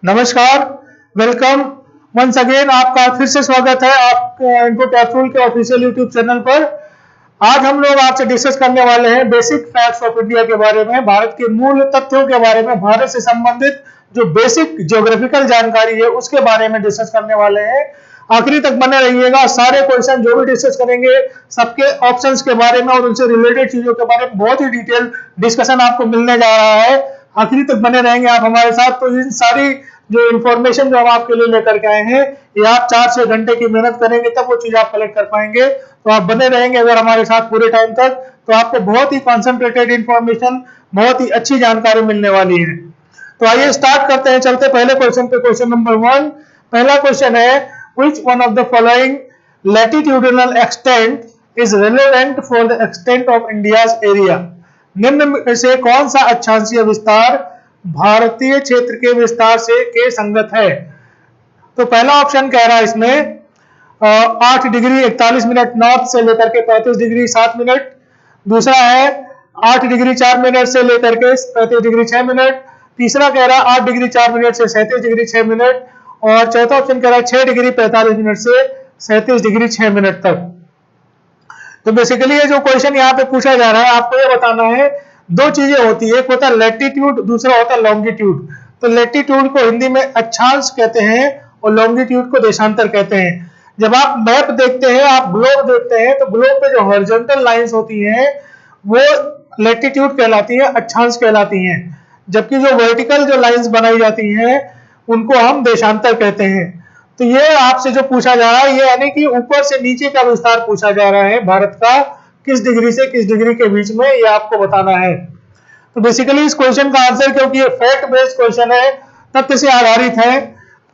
नमस्कार, welcome once again. आपका फिर से स्वागत है आप इनको कैप्सूल के ऑफिशियल यूट्यूब चैनल पर। आज हम लोग आपसे डिस्कस करने वाले हैं बेसिक फैक्ट्स ऑफ इंडिया के बारे में, भारत के मूल तथ्यों के बारे में, भारत से संबंधित जो बेसिक ज्योग्राफिकल जानकारी है उसके बारे में डिस्कस करने वाले हैं। आखिरी तक बने रहिएगा। सारे क्वेश्चन जो भी डिस्कस करेंगे सबके ऑप्शंस के बारे में और उनसे रिलेटेड चीजों के बारे में बहुत ही डिटेल डिस्कशन आपको मिलने जा रहा है। आखिरी तक बने रहेंगे आप हमारे साथ, तो इन सारी जो इन्फॉर्मेशन जो हम आपके लिए लेकर के आए हैं ये आप 4-6 घंटे की मेहनत करेंगे तब वो चीज आप कलेक्ट कर पाएंगे। तो आप बने रहेंगे अगर हमारे साथ पूरे टाइम तक, तो आपको बहुत ही कॉन्सेंट्रेटेड इन्फॉर्मेशन, बहुत ही अच्छी जानकारी मिलने वाली है। तो आइए स्टार्ट करते हैं। चलते पहले क्वेश्चन पे। क्वेश्चन नंबर 1, पहला क्वेश्चन है, which one of the following latitudinal extent is relevant for the extent of India's area? निम्न में से कौन सा अक्षांशीय विस्तार भारतीय क्षेत्र के विस्तार से के संगत है? तो पहला ऑप्शन कह रहा है इसमें 8 डिग्री 41 मिनट नॉर्थ से लेकर के 35 डिग्री 7 मिनट। दूसरा है 8 डिग्री 4 मिनट से लेकर के 35 डिग्री 6 मिनट। तीसरा कह रहा है 8 डिग्री 4 मिनट से 37 डिग्री 6 मिनट। और चौथा ऑप्शन कह रहा है 6 डिग्री 45 मिनट से 37 डिग्री 6 मिनट तक। तो बेसिकली ये जो क्वेश्चन यहाँ पे पूछा जा रहा है, आपको ये बताना है दो चीजें होती है, एक होता है लैटिट्यूड, दूसरा होता है लॉन्गिट्यूड। तो लैटिट्यूड को हिंदी में अक्षांश कहते हैं और लॉन्गिट्यूड को देशांतर कहते हैं। जब आप मैप देखते हैं, आप ग्लोब देखते हैं, तो ग्लोब पे जो हॉरिजॉन्टल लाइंस होती हैं वो लैटिट्यूड कहलाती है, अक्षांश कहलाती हैं, जबकि जो वर्टिकल जो लाइंस बनाई जाती हैं उनको हम देशांतर कहते हैं। तो ये आपसे जो पूछा जा रहा है ये यानी कि ऊपर से नीचे का विस्तार पूछा जा रहा है भारत का, किस डिग्री से किस डिग्री के बीच में, ये आपको बताना है। तो बेसिकली इस क्वेश्चन का आंसर, क्योंकि ये फैक्ट बेस्ड क्वेश्चन है, तथ्य से आधारित है,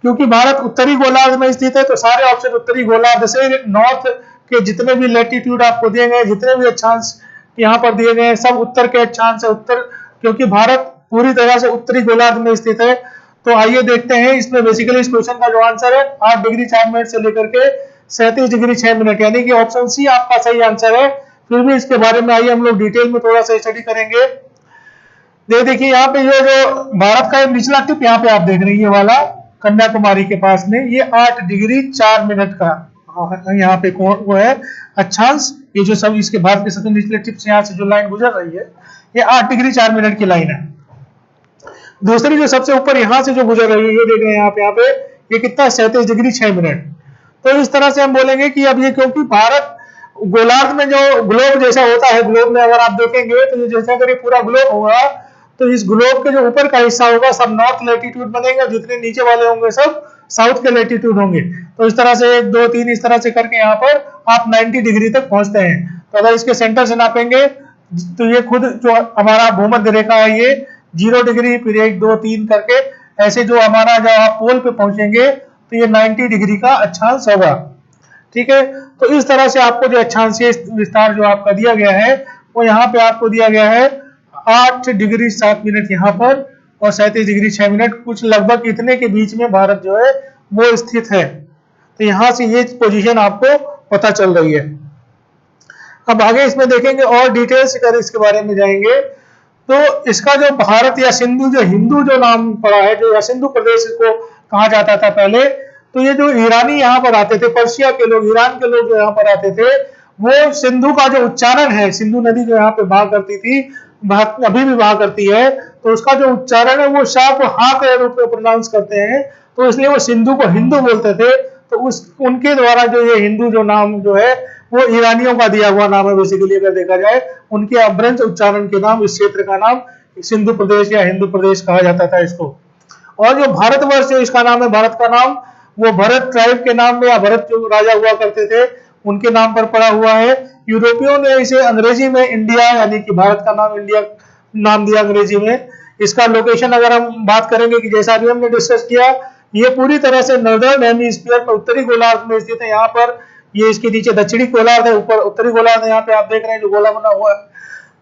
क्योंकि भारत उत्तरी गोलार्ध में स्थित है तो सारे ऑप्शन उत्तरी गोलार्ध से नॉर्थ के जितने भी लैटिट्यूड आपको दिए गए, जितने भी अक्षांश यहाँ पर दिए गए हैं, सब उत्तर के अक्षांश है। उत्तर, क्योंकि भारत पूरी तरह से उत्तरी गोलार्ध में स्थित है। तो आइए देखते हैं इसमें बेसिकली इस क्वेश्चन का जो आंसर है 8 डिग्री 4 मिनट से लेकर के 37 डिग्री 6 मिनट, यानी कि ऑप्शन सी आपका सही आंसर है। फिर भी इसके बारे में आइए हम लोग डिटेल में थोड़ा सा स्टडी करेंगे। देखिए यहाँ पे ये जो भारत का निचला टिप यहाँ पे आप देख रहे हैं, ये वाला कन्याकुमारी के पास में, ये 8 डिग्री 4 मिनट का यहाँ पे वो है अक्षांश। ये जो सब इसके भारत के सबसे निचले टिप से यहाँ से जो लाइन गुजर रही है ये 8 डिग्री 4 मिनट की लाइन है। दूसरी जो सबसे ऊपर यहाँ से जो गुजर रही है, ये देख रहे हैं आप यहाँ पे, ये कितना 37 डिग्री 6 मिनट। तो इस तरह से हम बोलेंगे कि अब ये, क्योंकि भारत गोलार्ध में जो ग्लोब जैसा होता है, ग्लोब में अगर आप देखेंगे तो जैसे अगर ये पूरा ग्लोब होगा तो इस ग्लोब के जो ऊपर का हिस्सा होगा सब नॉर्थ लैटिट्यूड बनेगा, जितने नीचे वाले होंगे सब साउथ के लैटिट्यूड होंगे। तो इस तरह से 1 2 3 इस तरह से करके यहाँ पर आप 90 डिग्री तक पहुंचते हैं। तो अगर इसके सेंटर से नापेंगे तो ये खुद जो हमारा भूमध्य रेखा है ये 0 डिग्री, फिर 1 2 3 करके ऐसे जो हमारा जब आप पोल पे पहुंचेंगे तो ये 90 डिग्री का अक्षांश होगा। ठीक है, तो इस तरह से आपको जो अक्षांशीय विस्तार जो आपका दिया गया है वो यहाँ पे आपको दिया गया है 8 डिग्री 7 मिनट यहाँ पर और 37 डिग्री 6 मिनट, कुछ लगभग इतने के बीच में भारत जो है वो स्थित है। तो यहाँ से ये पोजीशन आपको पता चल रही है। अब आगे इसमें देखेंगे और डिटेल्स कर इसके बारे में जाएंगे। तो इसका जो भारत या सिंधु, जो हिंदू जो नाम पड़ा है, जो या सिंधु प्रदेश को कहा जाता था पहले, तो ये जो ईरानी यहाँ पर आते थे, पर्शिया के लोग, ईरान के लोग जो यहाँ पर आते थे, वो सिंधु का जो उच्चारण है, सिंधु नदी जो यहाँ पे बहा करती थी, अभी भी बहा करती है, तो उसका जो उच्चारण है वो शाह को हा के रूप में प्रोनाउंस करते हैं, तो इसलिए वो सिंधु को हिंदू बोलते थे। तो उनके द्वारा जो ये हिंदू जो नाम जो है वो ईरानियों का दिया हुआ नाम है। बेसिकली अगर देखा जाए उनके अभ्रंश उच्चारण के नाम इस क्षेत्र का नाम सिंधु प्रदेश या हिंदू प्रदेश कहा जाता था इसको। और जो भारतवर्ष जो इसका नाम है, भारत का नाम, वो भरत ट्राइब के नाम में या भरत जो राजा हुआ करते थे उनके नाम पर पड़ा हुआ है। यूरोपियों ने इसे अंग्रेजी में इंडिया, यानी कि भारत का नाम इंडिया नाम दिया अंग्रेजी में। इसका लोकेशन अगर हम बात करेंगे कि जैसा अभी हमने डिस्कस किया, ये पूरी तरह से नॉर्दर्न हेमिस्फीयर में उत्तरी गोलार्ध में स्थित है। यहाँ पर ये इसके नीचे दक्षिणी गोलार्ध है, ऊपर उत्तरी गोलार्ध है, यहाँ पे आप देख रहे हैं जो गोला बना हुआ है।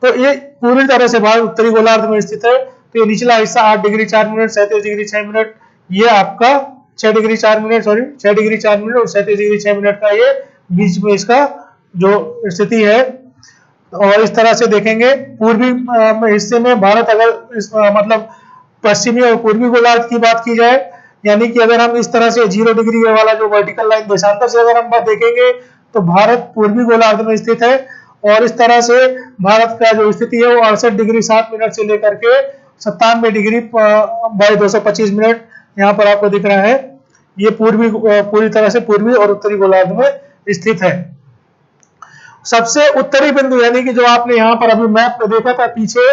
तो ये पूरी तरह से भारत उत्तरी गोलार्ध में स्थित है। तो ये निचला हिस्सा 8 डिग्री 4 मिनट 37 डिग्री 6 मिनट, ये आपका 6 डिग्री 4 मिनट 6 डिग्री 4 मिनट और 37 डिग्री 6 मिनट का ये बीच में इसका जो स्थिति है। और इस तरह से देखेंगे पूर्वी हिस्से में भारत, अगर मतलब पश्चिमी और पूर्वी गोलार्ध की बात की जाए यानी कि अगर हम इस तरह से 0 डिग्री वाला जो वर्टिकल लाइन देशांतर से अगर हम बात देखेंगे तो भारत पूर्वी गोलार्ध में स्थित है, और इस तरह से भारत का जो स्थिति है वो 68 डिग्री 7 मिनट से लेकर के 97 डिग्री बाई 225 मिनट यहाँ पर आपको दिख रहा है। ये पूरी तरह से पूर्वी और उत्तरी गोलार्ध में स्थित है। सबसे उत्तरी बिंदु यानी कि जो आपने यहाँ पर अभी मैप पे देखा था पीछे,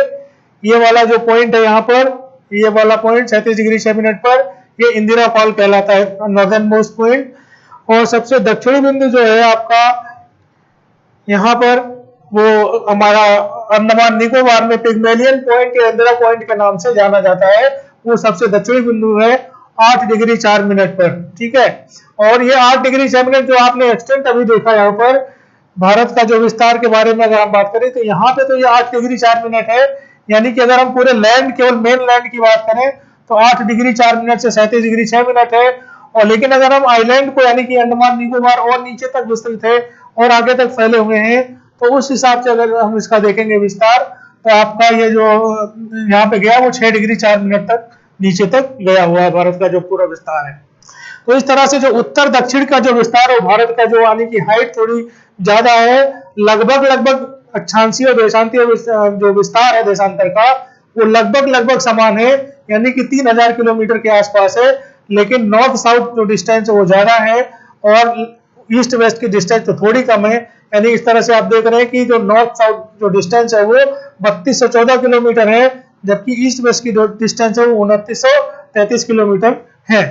ये वाला जो पॉइंट है यहाँ पर, ये वाला पॉइंट 37 डिग्री 6 मिनट पर, ये इंदिरा फॉल कहलाता है, नॉर्दर्न मोस्ट पॉइंट। और सबसे दक्षिणी बिंदु जो है आपका यहाँ पर, वो हमारा अंडमान निकोबार में पिग्मेलियन पॉइंट या इंदिरा पॉइंट के नाम से जाना जाता है, वो सबसे दक्षिणी बिंदु है 8 डिग्री 4 मिनट पर। ठीक है, और ये 8 डिग्री 6 मिनट जो आपने एक्सटेंट अभी देखा यहाँ पर भारत का जो विस्तार के बारे में अगर हम बात करें तो यहाँ पे तो ये 8 डिग्री 4 मिनट है, यानी कि अगर हम पूरे लैंड केवल मेन लैंड की बात करें तो 8 डिग्री 4 मिनट से 37 डिग्री 6 मिनट है। और लेकिन अगर हम आइलैंड को यानी कि अंडमान निकोबार और नीचे तक विस्तृत है और आगे तक फैले हुए हैं, तो उस हिसाब से अगर हम इसका देखेंगे विस्तार, तो आपका ये जो यहाँ पे गया वो 6 डिग्री 4 मिनट तक नीचे तक गया हुआ है भारत का जो पूरा विस्तार है। तो इस तरह से जो उत्तर दक्षिण का जो विस्तार है भारत का जो यानी कि हाइट थोड़ी ज्यादा है, लगभग अक्षांशीय और देशांतीय जो विस्तार है देशांतर का वो लगभग समान है, यानी कि 3000 किलोमीटर के आसपास है। लेकिन नॉर्थ साउथ जो डिस्टेंस है वो ज्यादा है और ईस्ट वेस्ट की डिस्टेंस तो थोड़ी कम है। यानी इस तरह से आप देख रहे हैं कि जो नॉर्थ साउथ जो डिस्टेंस है वो 3214 किलोमीटर है, जबकि ईस्ट वेस्ट की जो डिस्टेंस है वो 2933 किलोमीटर है।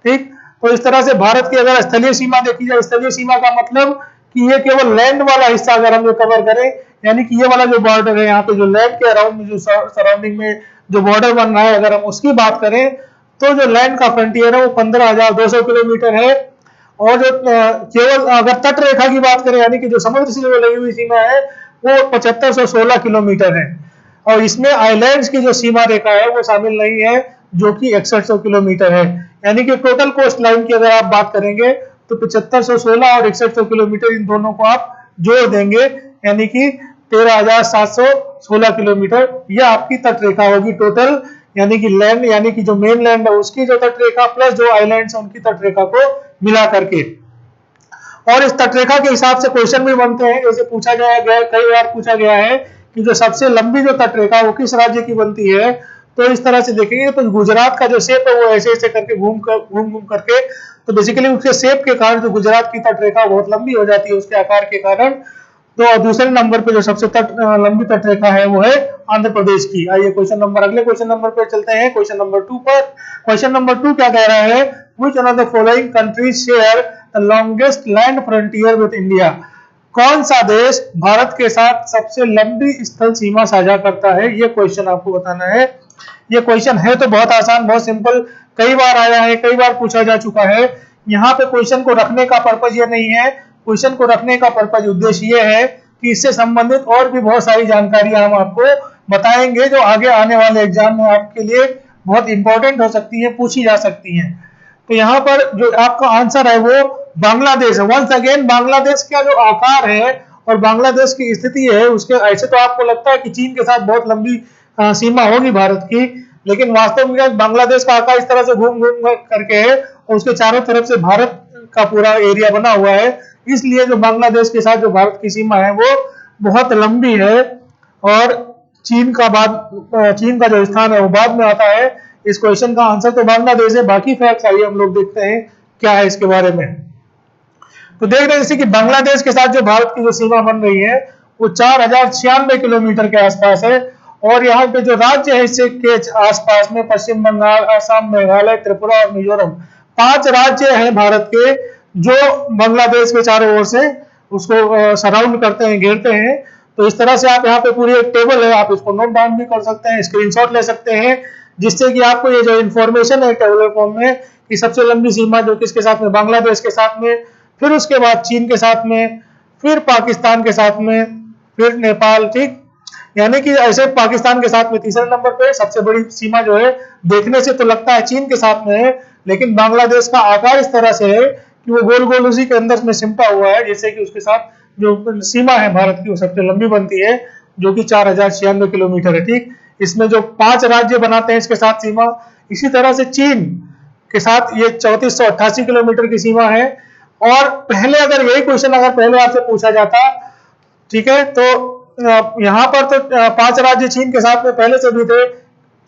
ठीक, तो इस तरह से भारत की अगर स्थलीय सीमा देखी जाए, स्थलीय सीमा का मतलब कि ये केवल लैंड वाला हिस्सा अगर हम कवर करें, यानी कि ये वाला जो बॉर्डर है यहाँ पे जो लैंड के अराउंड में जो सराउंडिंग में जो बॉर्डर बन रहा है, अगर हम उसकी बात करें तो जो लैंड का फ्रंटियर है वो 15,200 किलोमीटर है। और जो केवल अगर तट रेखा की बात करें यानी कि जो समुद्र से जो लगी हुई सीमा है वो 7516 किलोमीटर है, और इसमें आइलैंड्स की जो सीमा रेखा है वो शामिल नहीं है जो कि 6100 किलोमीटर है। यानी कि टोटल कोस्ट लाइन की अगर आप बात करेंगे तो 7516 और 6100 किलोमीटर, इन दोनों को आप जोड़ देंगे यानी कि 13,716 किलोमीटर, यह आपकी तट रेखा होगी टोटल। यानी कि लैंड यानी कि जो मेन लैंड है उसकी जो तट रेखा प्लस जो आइलैंड्स है उनकी तट रेखा को मिला करके। और इस तट रेखा के हिसाब से क्वेश्चन भी बनते हैं, जैसे पूछा गया कई बार पूछा गया है कि जो सबसे लंबी जो तट रेखा वो किस राज्य की बनती है। तो इस तरह से देखेंगे तो गुजरात का जो शेप है वो ऐसे ऐसे करके घूम करके, तो बेसिकली उसके शेप के कारण जो गुजरात की तट रेखा बहुत लंबी हो जाती है उसके आकार के कारण। तो दूसरे नंबर पे जो सबसे लंबी तट रेखा है वो है आंध्र प्रदेश की। आइए अगले क्वेश्चन नंबर पे चलते हैं, क्वेश्चन नंबर 2 पर। क्वेश्चन नंबर 2 क्या कह रहा है, which one of the following countries share the longest land frontier with India. कौन सा देश भारत के साथ सबसे लंबी स्थल सीमा साझा करता है, ये क्वेश्चन आपको बताना है। ये क्वेश्चन है तो बहुत आसान, बहुत सिंपल, कई बार आया है, कई बार पूछा जा चुका है। यहाँ पे क्वेश्चन को रखने का पर्पज ये नहीं है, क्वेश्चन को रखने का पर्पज उद्देश्य ये है कि इससे संबंधित और भी बहुत सारी जानकारियां हम आपको बताएंगे जो आगे आने वाले एग्जाम में आपके लिए बहुत इंपॉर्टेंट हो सकती है, पूछी जा सकती है। तो यहाँ पर जो आपका आंसर है वो बांग्लादेश है। वंस अगेन बांग्लादेश का जो आकार है और बांग्लादेश की स्थिति है उसके, ऐसे तो आपको लगता है कि चीन के साथ बहुत लंबी सीमा होगी भारत की, लेकिन वास्तव में बांग्लादेश का आकार इस तरह से घूम करके है और उसके चारों तरफ से भारत का पूरा एरिया बना हुआ है, इसलिए जो बांग्लादेश के साथ जो भारत की सीमा है वो बहुत लंबी है। और चीन का जो स्थान है वो बाद में आता है। इस क्वेश्चन का आंसर तो बांग्लादेश है। बाकी फैक्ट्स आइए हम लोग देखते हैं क्या है इसके बारे में। तो देख रहे हैं जैसे कि बांग्लादेश के साथ जो भारत की जो सीमा बन रही है वो 4096 किलोमीटर के आसपास है, और यहाँ पे जो राज्य है इससे के आसपास में पश्चिम बंगाल, असम, मेघालय, त्रिपुरा और मिजोरम, 5 राज्य हैं भारत के जो बांग्लादेश के चारों ओर से उसको सराउंड करते हैं, घेरते हैं। तो इस तरह से आप यहाँ पे पूरी एक टेबल है, आप इसको नोट डाउन भी कर सकते हैं, स्क्रीनशॉट ले सकते हैं, जिससे कि आपको ये जो इन्फॉर्मेशन है टेबुलर फॉर्म में कि सबसे लंबी सीमा जो किसके साथ में, बांग्लादेश के साथ में, फिर उसके बाद चीन के साथ में, फिर पाकिस्तान के साथ में, फिर नेपाल। ठीक, यानी कि ऐसे पाकिस्तान के साथ में तीसरे नंबर पे सबसे बड़ी सीमा जो है देखने से तो लगता है चीन के साथ में है, लेकिन बांग्लादेश का आकार इस तरह से है कि वो गोल गोल उसी के अंदर में सिमटा हुआ है, जिससे कि उसके साथ जो सीमा है भारत की वो सबसे लंबी बनती है जो कि 4096 किलोमीटर है। ठीक, इसमें जो 5 राज्य बनाते हैं इसके साथ सीमा, इसी तरह से चीन के साथ ये 3488 किलोमीटर की सीमा है। और पहले अगर यही क्वेश्चन अगर पहले आपसे पूछा जाता, ठीक है, तो यहाँ पर तो 5 राज्य चीन के साथ में पहले से भी थे,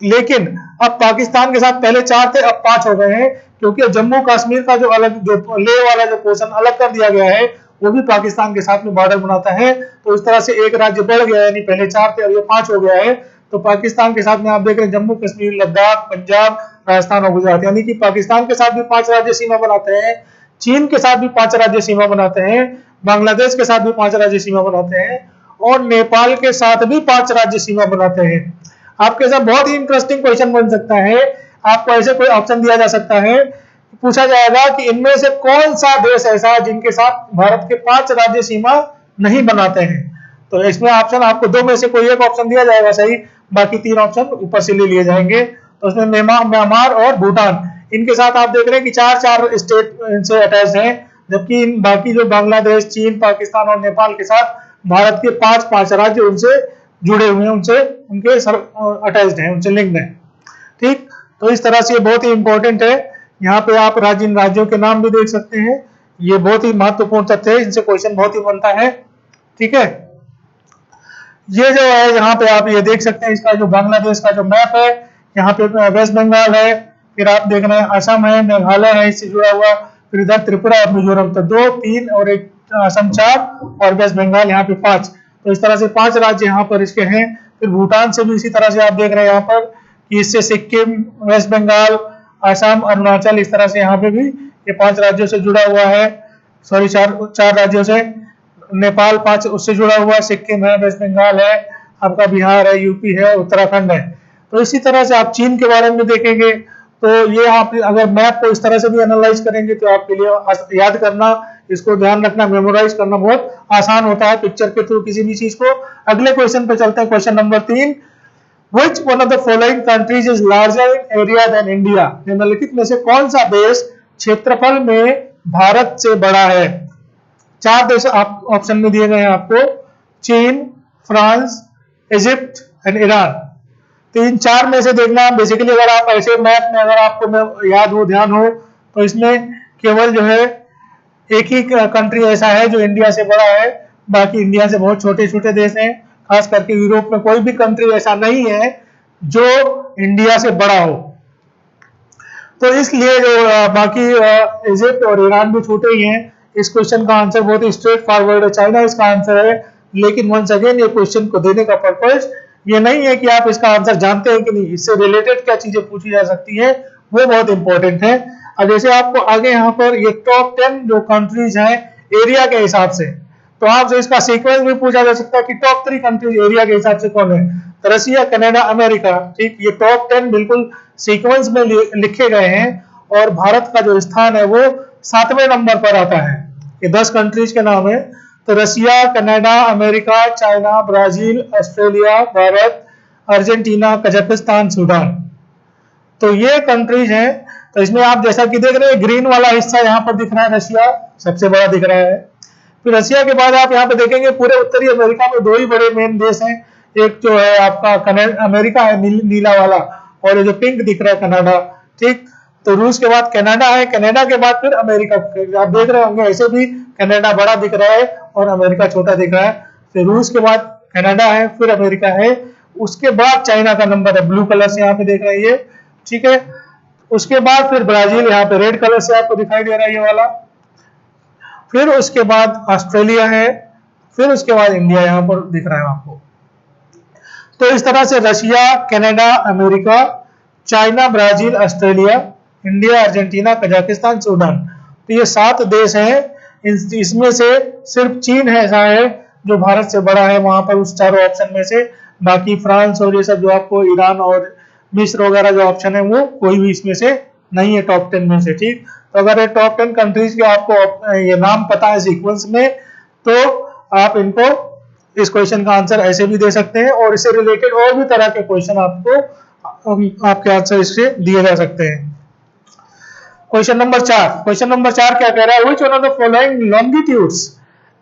लेकिन अब पाकिस्तान के साथ पहले 4 थे, अब 5 हो गए हैं, क्योंकि जम्मू कश्मीर का जो अलग जो लेह वाला जो पोर्शन अलग कर दिया गया है वो भी पाकिस्तान के साथ में बॉर्डर बनाता है। तो इस तरह से एक राज्य बढ़ गया है, यानी पहले 4 थे और ये 5 हो गया है। तो पाकिस्तान के साथ में आप देख रहे हैं जम्मू कश्मीर, लद्दाख, पंजाब, राजस्थान और गुजरात, यानी कि पाकिस्तान के साथ भी 5 राज्य सीमा बनाते हैं, चीन के साथ भी 5 राज्य सीमा बनाते हैं, बांग्लादेश के साथ भी 5 राज्य सीमा बनाते हैं और नेपाल के साथ भी 5 राज्य सीमा बनाते हैं। आपके साथ बहुत ही इंटरेस्टिंग क्वेश्चन बन सकता है, आपको ऐसे कोई ऑप्शन दिया जा सकता है, पूछा जाएगा कि इनमें से कौन सा देश ऐसा है जिनके साथ भारत के 5 राज्य सीमा नहीं बनाते हैं। तो इसमें ऑप्शन आपको 2 में से कोई एक ऑप्शन दिया जाएगा सही, बाकी 3 ऑप्शन ऊपर से ले लिए जाएंगे। तो उसमें म्यांमार और भूटान, इनके साथ आप देख रहे हैं कि 4 स्टेट इनसे अटैच हैं, जबकि बाकी जो बांग्लादेश, चीन, पाकिस्तान और नेपाल के साथ भारत के 5 राज्य उनसे जुड़े हुए हैं, उनसे उनके अटैच्ड हैं, उनसे लिंक्ड हैं। ठीक, तो इस तरह से ये बहुत ही इंपॉर्टेंट है। यहाँ पे आप राज्यों के नाम भी देख सकते हैं, ये बहुत ही महत्वपूर्ण तथ्य है, इनसे क्वेश्चन बहुत ही बनता है। ठीक है, ये जो है यहाँ पे आप ये देख सकते हैं, इसका जो बांग्लादेश का जो मैप है, यहाँ पे वेस्ट बंगाल है, फिर आप देख रहे हैं असम है, मेघालय है इससे जुड़ा हुआ, फिर इधर त्रिपुरा और मिजोरम, तो 2, 3 और एक असम 4 और वेस्ट बंगाल यहाँ पे 5। तो इस तरह से 5 राज्य यहाँ पर इसके हैं। फिर भूटान से भी इसी तरह से आप देख रहे हैं यहाँ पर कि इससे सिक्किम, वेस्ट बंगाल, असम, अरुणाचल, इस तरह से यहाँ पे भी ये 5 राज्यों से जुड़ा हुआ है, सॉरी 4 राज्यों से। नेपाल 5 उससे जुड़ा हुआ, सिक्किम है, वेस्ट बंगाल है, आपका बिहार है, यूपी है, उत्तराखंड है। तो इसी तरह से आप चीन के बारे में देखेंगे तो ये आप अगर मैप को इस तरह से भी एनालाइज करेंगे तो आपके लिए याद करना, इसको ध्यान रखना, मेमोराइज करना बहुत आसान होता है पिक्चर के थ्रू किसी भी चीज को। अगले क्वेश्चन पे चलते हैं, question number 3, Which one of the following countries is larger in area than India? निम्नलिखित में से कौन सा देश क्षेत्रफल में भारत से बड़ा है? 4 देश आप ऑप्शन में दिए गए हैं आपको, चीन, फ्रांस, इजिप्ट एंड ईरान। तो इन 4 में से देखना, बेसिकली अगर आप ऐसे मैप में अगर आपको याद हो, ध्यान हो, तो इसमें केवल जो है एक ही कंट्री ऐसा है जो इंडिया से बड़ा है, बाकी इंडिया से बहुत छोटे छोटे देश हैं। खास करके यूरोप में कोई भी कंट्री ऐसा नहीं है जो इंडिया से बड़ा हो। तो इसलिए जो बाकी इजिप्ट और ईरान भी छोटे ही हैं। इस क्वेश्चन का आंसर बहुत ही स्ट्रेट फॉरवर्ड है, चाइना इसका आंसर है। लेकिन वंस अगेन ये क्वेश्चन को देने का पर्पस ये नहीं है कि आप इसका आंसर जानते हैं कि नहीं, इससे रिलेटेड क्या चीजें पूछी जा सकती है वो बहुत इंपॉर्टेंट है। अब जैसे आपको आगे यहाँ पर ये टॉप 10 जो कंट्रीज हैं एरिया के हिसाब से, तो आपसे इसका सीक्वेंस भी पूछा जा सकता है कि टॉप 3 कंट्रीज एरिया के हिसाब से कौन है, तो रशिया, कनाडा, अमेरिका। ठीक, ये टॉप 10 बिल्कुल सीक्वेंस में लिखे गए हैं और भारत का जो स्थान है वो 7वें नंबर पर आता है। ये 10 कंट्रीज के नाम है, तो Russia, Canada, America, China, Brazil, Australia, Bharat, Argentina, Kazakhstan, Sudan. तो ये कंट्रीज हैं। तो इसमें आप जैसा कि देख रहे हैं ग्रीन वाला हिस्सा यहाँ पर दिख रहा है, रशिया सबसे बड़ा दिख रहा है। फिर रशिया के बाद आप यहाँ पे देखेंगे पूरे उत्तरी अमेरिका में 2 ही बड़े मेन देश हैं, एक जो है आपका अमेरिका है नीला वाला, और ये जो पिंक दिख रहा है कनाडा। ठीक, तो रूस के बाद कनाडा है, कनाडा के बाद फिर अमेरिका। आप देख रहे होंगे ऐसे भी कनाडा बड़ा दिख रहा है और अमेरिका छोटा दिख रहा है। फिर रूस के बाद कनाडा है, फिर अमेरिका है, उसके बाद चाइना का नंबर है, ब्लू कलर से यहाँ पे देख रहे हैं ये। ठीक है, उसके बाद फिर ब्राजील यहाँ पे रेड कलर से आपको दिखाई दे रहा है ये वाला, फिर उसके बाद ऑस्ट्रेलिया है, फिर उसके बाद इंडिया यहाँ पर दिख रहा है आपको। तो इस तरह से Russia, Canada, America, China, Brazil, Australia, India, Argentina, Kazakhstan, Sudan, तो ये 7 देश हैं। इसमें से सिर्फ चीन है ऐसा है जो भारत से बड़ा है वहां पर उस चारों ऑप्शन में से। बाकी फ्रांस और ये सब जो आपको ईरान और मिस्र वगैरह जो ऑप्शन है वो कोई भी इसमें से नहीं है टॉप 10 में से। ठीक, तो अगर ये टॉप 10 कंट्रीज के आपको ये नाम पता है सीक्वेंस में, तो आप इनको इस क्वेश्चन का आंसर ऐसे भी दे सकते हैं और इससे रिलेटेड और भी तरह के क्वेश्चन आपको आपके आंसर इससे दिए जा सकते हैं। क्वेश्चन नंबर 4, क्वेश्चन नंबर 4 क्या कह रहा है, which one of the following longitudes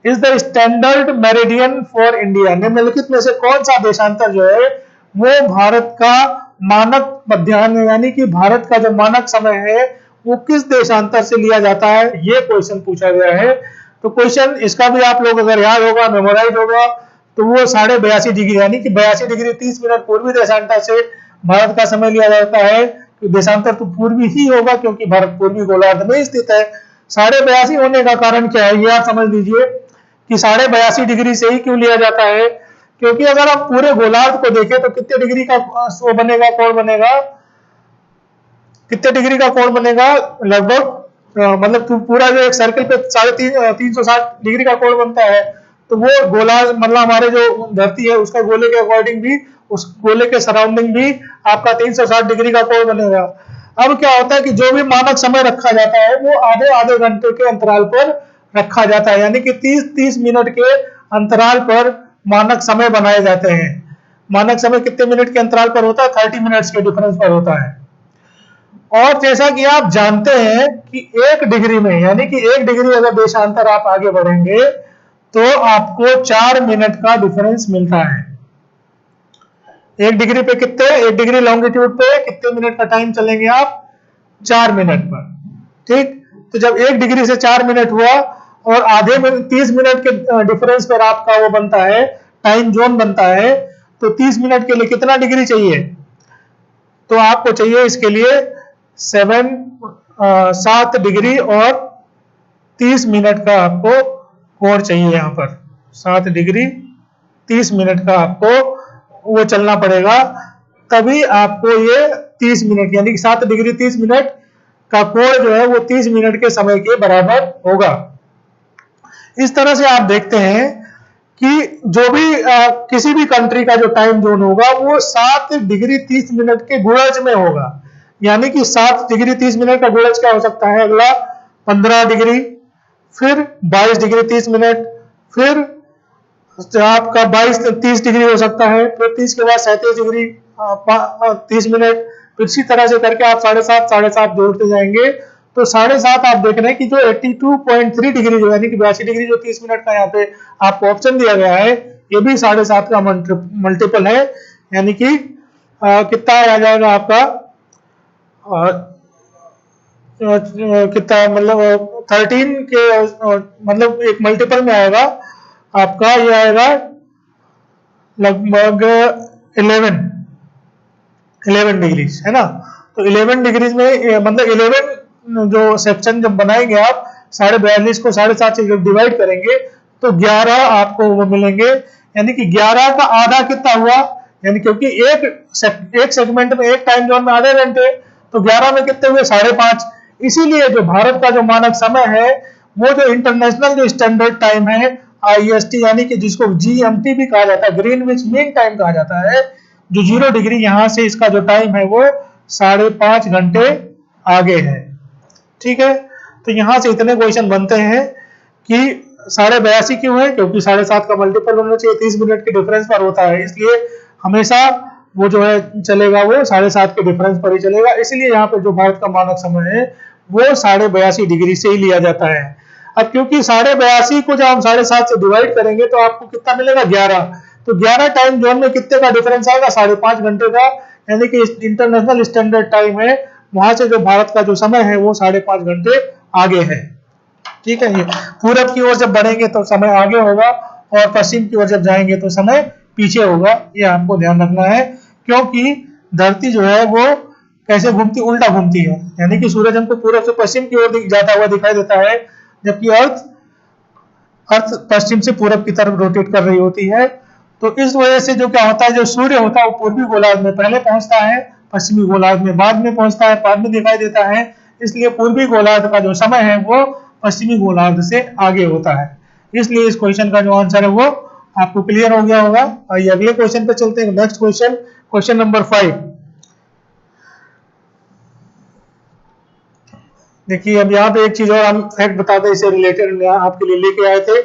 is the standard meridian for India? निम्नलिखित में से कौन सा देशांतर जो है वो भारत का मानक मध्याह्न यानी कि भारत का जो मानक समय है वो किस देशांतर से लिया जाता है, ये क्वेश्चन पूछा गया है। तो क्वेश्चन इसका भी आप लोग अगर याद होगा, मेमोराइज होगा, तो वो 82.5 डिग्री यानी कि 82 डिग्री 30 मिनट पूर्वी देशांतर से भारत का समय लिया जाता है। देशांतर तो पूर्वी ही होगा क्योंकि भारत पूर्वी गोलार्ध में स्थित है। 82.5 होने का कारण क्या है, ये आप समझ लीजिए कि 82.5 डिग्री से ही क्यों लिया जाता है, क्योंकि अगर आप पूरे गोलार्ध को देखें तो कितने डिग्री का वो बनेगा, कोण बनेगा, कितने डिग्री का कोण बनेगा, लगभग मतलब पूरा जो एक सर्कल पे 360 डिग्री का कोण बनता है। तो वो गोलार्ध मतलब हमारे जो धरती है उसका गोले के अकॉर्डिंग भी, उस गोले के सराउंडिंग भी आपका 360 डिग्री का कोण बनेगा। अब क्या होता है कि जो भी मानक समय रखा जाता है वो आधे आधे घंटे के अंतराल पर रखा जाता है, यानी कि 30-30 मिनट के अंतराल पर मानक समय बनाए जाते हैं। मानक समय कितने मिनट के अंतराल पर होता है, 30 मिनट्स के डिफरेंस पर होता है। और जैसा कि आप जानते हैं कि 1 डिग्री में, यानी कि 1 डिग्री अगर देशांतर आप आगे बढ़ेंगे तो आपको 4 मिनट का डिफरेंस मिलता है। 1 डिग्री पे कितने, 1 डिग्री लॉन्गिट्यूड पे कितने मिनट का टाइम चलेंगे आप, 4 मिनट पर। ठीक, तो जब 1 डिग्री से 4 मिनट हुआ और आधे में 30 मिनट के डिफरेंस पर आपका वो बनता है, टाइम जोन बनता है, तो 30 मिनट के लिए कितना डिग्री चाहिए, तो आपको चाहिए इसके लिए 7 डिग्री और 30 मिनट का आपको कोण चाहिए। यहाँ पर 7 डिग्री 30 मिनट का आपको वो चलना पड़ेगा, तभी आपको ये 30 मिनट यानी कि 7 डिग्री 30 मिनट का कोण जो है वो 30 मिनट के समय के बराबर होगा। इस तरह से आप देखते हैं कि जो भी किसी भी कंट्री का जो टाइम जोन होगा वो 7 डिग्री 30 मिनट के गुणज में होगा। यानी कि 7 डिग्री 30 मिनट का गुणज क्या हो सकता है, अगला 15 डिग्री, फिर 22 डिग्री 30 मिनट, फिर आपका 22-30 डिग्री हो सकता है, फिर 30 के बाद 37 डिग्री 30 मिनट, फिर इसी तरह से करके आप 7.5 जोड़ते जाएंगे। तो 7.5 आप देख रहे हैं कि जो 82.3 डिग्री जो यानी कि 82 डिग्री जो 30 मिनट का यहाँ पे आपको ऑप्शन दिया गया है, ये भी 7.5 का मल्टीपल है। यानी कि कितना आ जाएगा आपका, कितना मतलब 13 के मतलब एक मल्टीपल में आएगा आपका, ये आएगा लगभग 11 डिग्री है ना। तो 11 डिग्रीज में मतलब 11 जो सेक्शन जब बनाएंगे आप 42.5 को 7.5 से जब डिवाइड करेंगे तो 11 आपको वो मिलेंगे। यानी कि 11 का आधा कितना हुआ, यानी क्योंकि एक सेगमेंट में एक टाइम जोन में आधे घंटे, तो 11 में कितने हुए, 5.5। इसीलिए जो भारत का जो मानक समय है वो जो इंटरनेशनल जो स्टैंडर्ड टाइम है IST, यानी कि जिसको GMT भी कहा जाता है, ग्रीनविच मीन टाइम कहा जाता है, जो 0 डिग्री यहाँ से इसका जो टाइम है वो 5.5 घंटे आगे है। ठीक है, तो यहाँ से इतने क्वेश्चन बनते हैं कि 82.5 क्यों है, क्योंकि 7.5 का मल्टीपल होना चाहिए, 30 मिनट के डिफरेंस पर होता है, इसलिए हमेशा वो जो है चलेगा वो 7.5 के डिफरेंस पर ही चलेगा। इसलिए यहाँ पे जो भारत का मानक समय है वो 82.5 डिग्री से ही लिया जाता है। अब क्योंकि 82.5 को जब हम 7.5 से डिवाइड करेंगे तो आपको कितना मिलेगा, 11। तो 11 टाइम जोन में कितने का डिफरेंस आएगा, 5.5 घंटे का। यानी कि इंटरनेशनल स्टैंडर्ड टाइम है, वहां से जो भारत का जो समय है वो 5.5 घंटे आगे है। ठीक है, ये पूरब की ओर जब बढ़ेंगे तो समय आगे होगा और पश्चिम की ओर जब जाएंगे तो समय पीछे होगा, ये आपको ध्यान रखना है। क्योंकि धरती जो है वो कैसे घूमती, उल्टा घूमती है, यानी कि सूरज हमको पूरब से पश्चिम की ओर जाता हुआ दिखाई देता है, जबकि अर्थ पश्चिम से पूरब की तरफ रोटेट कर रही होती है। तो इस वजह से जो क्या होता है, जो सूर्य होता है वो पूर्वी गोलार्ध में पहले पहुंचता है, पश्चिमी गोलार्ध में बाद में पहुंचता है, बाद में दिखाई देता है। इसलिए पूर्वी गोलार्ध का जो समय है वो पश्चिमी गोलार्ध से आगे होता है। इसलिए इस क्वेश्चन का जो आंसर है वो आपको क्लियर हो गया होगा। आइए अगले क्वेश्चन पे चलते हैं। Next question, question number 5। देखिए अब यहाँ पे एक चीज और हम फैक्ट बताते हैं, इससे रिलेटेड आपके लिए लेके आए थे।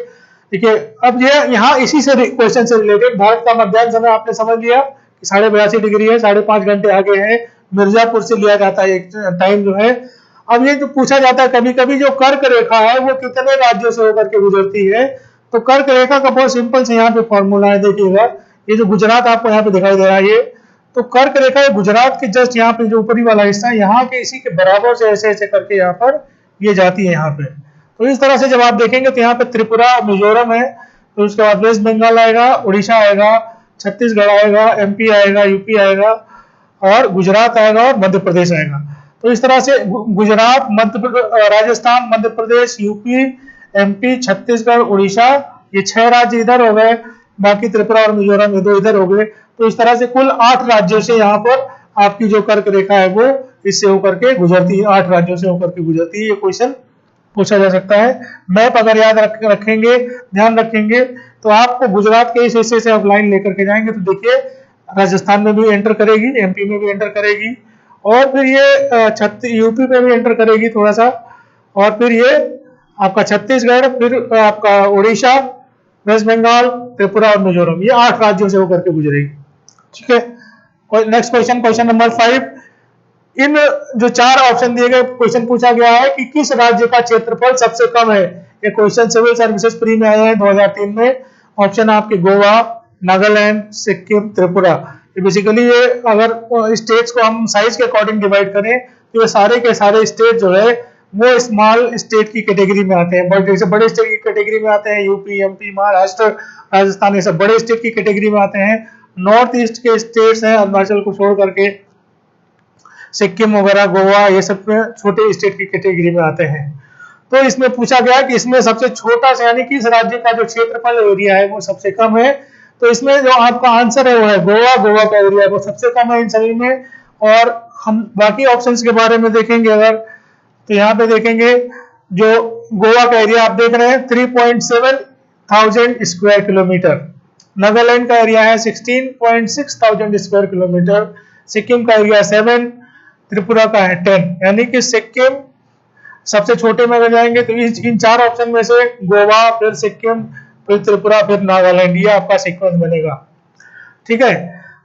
देखिए अब ये यहाँ इसी से क्वेश्चन से रिलेटेड भारत का मध्याह्न समय आपने समझ लिया कि 82.5 डिग्री है, 5.5 घंटे आगे है, मिर्जापुर से लिया जाता है एक टाइम जो है। अब ये जो पूछा जाता है कभी कभी, जो कर्क रेखा है वो कितने राज्यों से होकर के गुजरती है, तो कर्क रेखा का बहुत सिंपल से यहाँ पे फॉर्मूला है। देखिएगा ये जो गुजरात आपको यहाँ पे दिखाई दे रहा है, ये तो कर्क रेखा है गुजरात के जस्ट यहाँ पे जो ऊपरी वाला हिस्सा है, यहाँ के इसी के बराबर से ऐसे ऐसे करके यहाँ पर ये जाती है यहाँ पे। तो इस तरह से जब आप देखेंगे तो यहाँ पे त्रिपुरा और मिजोरम है, तो उसके बाद वेस्ट बंगाल आएगा, उड़ीसा आएगा, छत्तीसगढ़ आएगा, एमपी आएगा, यूपी आएगा और गुजरात आएगा और मध्य प्रदेश आएगा। तो इस तरह से गुजरात, राजस्थान, मध्य प्रदेश, यूपी, एमपी, छत्तीसगढ़, उड़ीसा, ये 6 राज्य इधर हो गए, बाकी त्रिपुरा और मिजोरम ये 2 इधर हो गए। तो इस तरह से कुल 8 राज्यों से यहाँ पर आपकी जो कर्क रेखा है वो इससे होकर के गुजरती है, 8 राज्यों से होकर के गुजरती है। ये क्वेश्चन पूछा जा सकता है। मैप अगर याद रखेंगे, ध्यान रखेंगे, तो आपको गुजरात के इस हिस्से से आप लाइन लेकर के जाएंगे तो देखिए राजस्थान में भी एंटर करेगी, एमपी में भी एंटर करेगी और फिर ये यूपी में भी एंटर करेगी थोड़ा सा, और फिर ये आपका छत्तीसगढ़, फिर आपका उड़ीसा, वेस्ट बंगाल, त्रिपुरा और मिजोरम, ये 8 राज्यों से होकर के गुजरेगी। ठीक है, नेक्स्ट क्वेश्चन, क्वेश्चन नंबर 5। इन जो 4 ऑप्शन दिए गए, क्वेश्चन पूछा गया है कि किस राज्य का क्षेत्रफल सबसे कम है। ये क्वेश्चन सिविल सर्विसेज प्री में आए हैं 2003 में। ऑप्शन आपके गोवा, नागालैंड, सिक्किम, त्रिपुरा। ये बेसिकली ये अगर स्टेट्स को हम साइज के अकॉर्डिंग डिवाइड करें तो ये सारे के सारे स्टेट जो है वो स्मॉल स्टेट की कैटेगरी में आते हैं, बट जैसे बड़े स्टेट की कैटेगरी में आते हैं यूपी, एमपी, महाराष्ट्र, राजस्थान, ये सब बड़े स्टेट की कैटेगरी में आते हैं। नॉर्थ ईस्ट के स्टेट्स हैं अरुणाचल को छोड़ करके, सिक्किम वगैरह, गोवा, ये सब छोटे स्टेट की कैटेगरी में आते हैं। तो इसमें पूछा गया कि इसमें सबसे छोटा सा यानी कि इस राज्य का जो क्षेत्रफल एरिया है वो सबसे कम है। तो इसमें जो आपका आंसर है वो है गोवा। गोवा का एरिया वो सबसे कम है इन सभी में। और हम बाकी ऑप्शंस के बारे में देखेंगे अगर, तो यहाँ पे देखेंगे जो गोवा का एरिया आप देख रहे हैं 3.7 थाउजेंड स्क्वायर किलोमीटर, नागालैंड का एरिया है 16.6 थाउजेंड स्क्वायर किलोमीटर, सिक्किम का एरिया 7, त्रिपुरा का है 10। यानी कि सिक्किम सबसे छोटे में अगर जाएंगे तो इन 4 ऑप्शन में से गोवा, फिर सिक्किम, फिर त्रिपुरा, फिर नागालैंड, ये आपका सीक्वेंस बनेगा। ठीक है,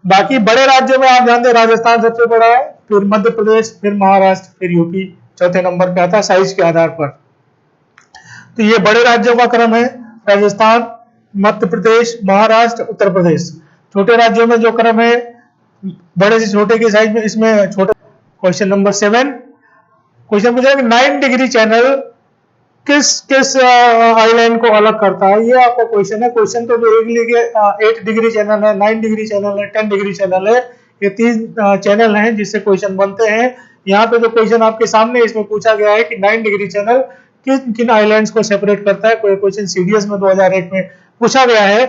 बाकी बड़े राज्यों में आप जानते हैं राजस्थान सबसे बड़ा है, फिर मध्य प्रदेश, फिर महाराष्ट्र, फिर यूपी चौथे नंबर पे आता है साइज के आधार पर। तो ये बड़े राज्यों का क्रम है, राजस्थान, मध्य प्रदेश, महाराष्ट्र, उत्तर प्रदेश। छोटे राज्यों में जो क्रम है बड़े से छोटे के साइज में, इसमें छोटे। क्वेश्चन नंबर 7, क्वेश्चन पूछा कि 9 डिग्री चैनल किस किस आइलैंड को अलग करता है। ये आपका क्वेश्चन है। क्वेश्चन तो जो 8 डिग्री चैनल है, 9 डिग्री चैनल है, 10 डिग्री चैनल है, ये 3 चैनल हैं जिससे क्वेश्चन बनते हैं। यहाँ पे जो क्वेश्चन आपके सामने इसमें पूछा गया है कि 9 डिग्री चैनल किन किन आइलैंड्स को सेपरेट करता है। कोई क्वेश्चन सीडीएस में 2001 में पूछा गया है।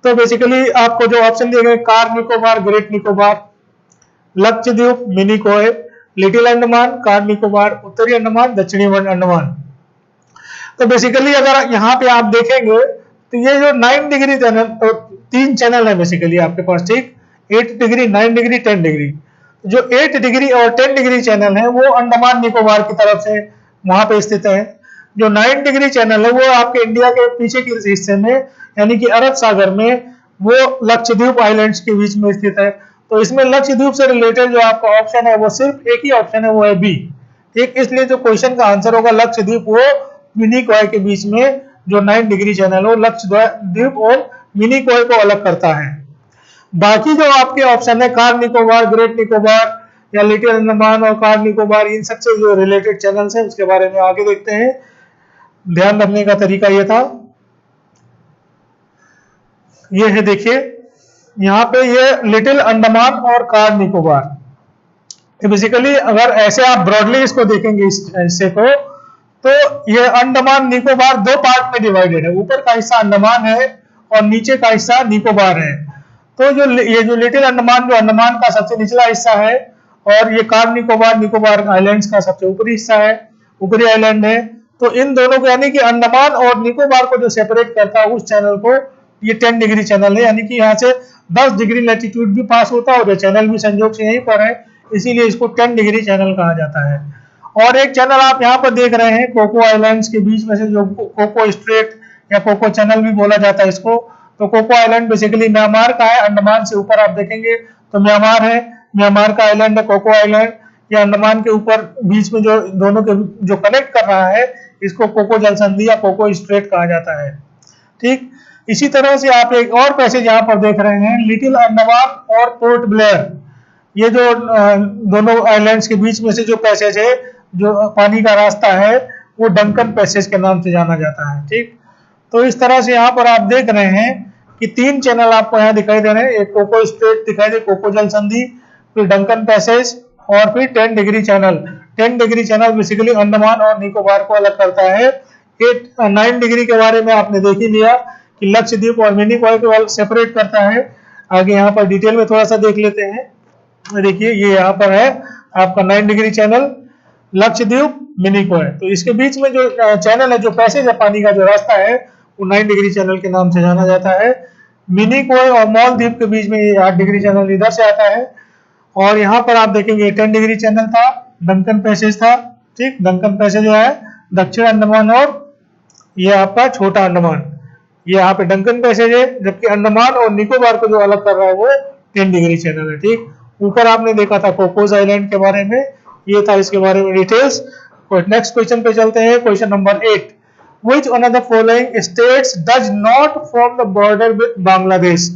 तो बेसिकली आपको जो ऑप्शन दिए गए car Nicobar, great Nicobar, Lakshadweep, Minicoy, little Andaman, car Nicobar, उत्तरी अंडमान, दक्षिणी अंडमान। तो बेसिकली अगर यहाँ पे आप देखेंगे तो ये जो 9 डिग्री चैनल, तो 3 चैनल है बेसिकली आपके पास, ठीक, 8 डिग्री, 9 डिग्री, 10 डिग्री। जो 8 डिग्री और 10 डिग्री चैनल है वो अंडमान निकोबार की तरफ से वहां पे स्थित है। जो 9 डिग्री चैनल है वो आपके इंडिया के पीछे के हिस्से में यानी कि अरब सागर में, वो लक्षद्वीप आइलैंड्स के बीच में स्थित है। तो इसमें लक्षद्वीप से रिलेटेड जो आपका ऑप्शन है वो सिर्फ एक ही ऑप्शन है, वो है बी। ठीक, इसलिए जो क्वेश्चन का आंसर होगा लक्षद्वीप, वो मिनिकॉय के बीच में जो 9 डिग्री चैनल हो लक्षद्वीप और मिनिकॉय को अलग करता है। बाकी जो आपके ऑप्शन है कार निकोबार, ग्रेट निकोबार या लिटिल अंडमान और कार निकोबार, इन सबसे जो रिलेटेड चैनल्स हैं उसके बारे में आगे देखते हैं। ध्यान रखने का तरीका ये था, ये है देखिए यहाँ पे ये लिटिल अंडमान और कार निकोबार। बेसिकली अगर ऐसे आप ब्रॉडली इसको देखेंगे इस हिस्से को, तो ये अंडमान निकोबार 2 पार्ट में डिवाइडेड है। ऊपर का हिस्सा अंडमान है और नीचे का हिस्सा निकोबार है। तो ये जो लिटिल अंडमान, जो अंडमान का सबसे निचला हिस्सा है, और ये कार निकोबार, निकोबार आइलैंड्स का सबसे ऊपरी हिस्सा है, ऊपरी आइलैंड है। तो इन दोनों को यानी कि अंडमान और निकोबार को जो सेपरेट करता है उस चैनल को, ये 10 डिग्री चैनल है। यानी कि यहाँ से 10 डिग्री लैटिट्यूड भी पास होता है और ये चैनल भी संयोग से यहीं पर है, इसीलिए इसको 10 डिग्री चैनल कहा जाता है। और एक चैनल आप यहाँ पर देख रहे हैं कोको आइलैंड्स के बीच में से, जो कोको स्ट्रेट या कोको चैनल भी बोला जाता है इसको। तो कोको आइलैंड बेसिकली म्यांमार का है। अंडमान से ऊपर आप देखेंगे तो म्यांमार है, म्यांमार का आइलैंड है कोको आइलैंड। या अंडमान के ऊपर बीच में जो दोनों के जो कनेक्ट कर रहा है, इसको कोको जल संधि या कोको स्ट्रेट कहा जाता है। ठीक, इसी तरह से आप एक और पैसेज यहाँ पर देख रहे हैं, लिटिल अंडमान और पोर्ट ब्लेयर। ये जो दोनों आइलैंड्स के बीच में से जो पैसेज है, जो पानी का रास्ता है, वो डंकन पैसेज के नाम से जाना जाता है। ठीक, तो इस तरह से यहाँ पर आप देख रहे हैं कि 3 चैनल आपको यहाँ दिखाई दे रहे हैं। एक कोको स्ट्रेट दिखाई दे, कोको जल संधि, फिर डंकन पैसेज और फिर 10 degree channel. 10 degree channel basically Andaman और निकोबार को अलग करता है। 9 डिग्री के बारे में आपने देख ही लिया कि लक्षद्वीप और मिनिकॉय को सेपरेट करता है। आगे यहाँ पर डिटेल में थोड़ा सा देख लेते हैं। देखिए ये यहाँ पर है आपका 9 डिग्री चैनल, लक्षद्वीप, मिनिकॉय। तो इसके बीच में जो चैनल है, जो पैसेज है, पानी का जो रास्ता है, वो 9 डिग्री चैनल के नाम से जाना जाता है। मिनिकॉय और मालदीव के बीच में ये 8 डिग्री चैनल इधर से आता है। और यहाँ पर आप देखेंगे 10 डिग्री चैनल था, डंकन पैसेज था। ठीक, डंकन पैसेज जो है दक्षिण अंडमान और ये आपका छोटा अंडमान, ये यहाँ पे डंकन पैसेज है, जबकि अंडमान और निकोबार को जो अलग कर रहा है वो 10 डिग्री चैनल है। ठीक, ऊपर आपने देखा था कोकोस आइलैंड के बारे में, ये था इसके बारे में डिटेल्स। नेक्स्ट क्वेश्चन पे चलते हैं, question number 8। Which one of the following states does not form the border with Bangladesh?